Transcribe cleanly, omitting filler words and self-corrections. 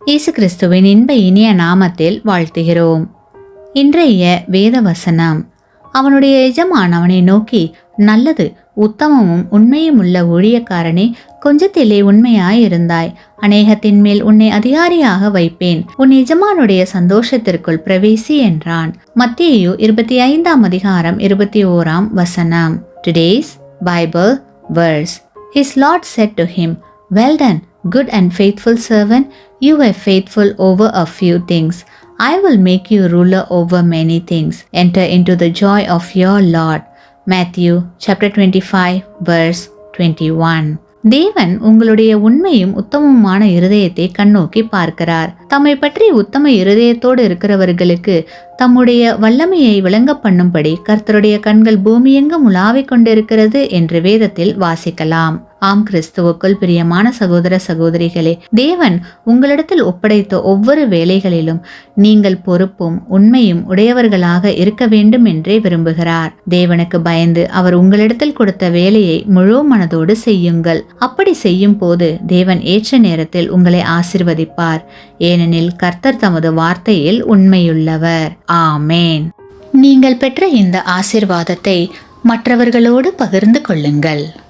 இயேசு கிறிஸ்துவின் இன்ப இனிய நாமத்தில் வாழ்த்துகிறோம். இன்றைய வேத வசனம், அவனுடைய எஜமான் அவனை நோக்கி, நல்லது, உத்தமமும் உண்மையும் உள்ள ஊழியக்காரனே, கொஞ்சத்திலே உண்மையாயிருந்தாய், அநேகத்தின் மேல் உன்னை அதிகாரியாக வைப்பேன், உன் எஜமானுடைய சந்தோஷத்திற்குள் பிரவேசி என்றான். மத்தேயு 25:21. Today's Bible verse. His Lord said to him, "Well done, good and faithful servant. You were faithful over a few things. I will make you ruler over many things. Enter into the joy of your Lord." Matthew chapter 25 verse 21. தேவன் உங்களுடைய உண்மையும் உத்தமமான இருதயத்தை கண்ணோக்கி பார்க்கிறார். தம்மை பற்றி உத்தம இருதயத்தோடு இருக்கிறவர்களுக்கு தம்முடைய வல்லமையை விளங்க பண்ணும்படி கர்த்தருடைய கண்கள் பூமியெங்கும் உலாவிக் கொண்டிருக்கிறது என்று வேதத்தில் வாசிக்கலாம். ஆம், கிறிஸ்துவுக்குள் பிரியமான சகோதர சகோதரிகளே, தேவன் உங்களிடத்தில் ஒப்படைத்த ஒவ்வொரு வேலைகளிலும் நீங்கள் பொறுப்பும் உண்மையும் உடையவர்களாக இருக்க வேண்டும் என்றே விரும்புகிறார். தேவனுக்கு பயந்து அவர் உங்களிடத்தில் கொடுத்த வேலையை முழு மனதோடு செய்யுங்கள். அப்படி செய்யும் போது தேவன் ஏற்ற நேரத்தில் உங்களை ஆசீர்வதிப்பார். ஏனெனில் கர்த்தர் தமது வார்த்தையில் உண்மையுள்ளவர். ஆமேன். நீங்கள் பெற்ற இந்த ஆசீர்வாதத்தை மற்றவர்களோடு பகிர்ந்து கொள்ளுங்கள்.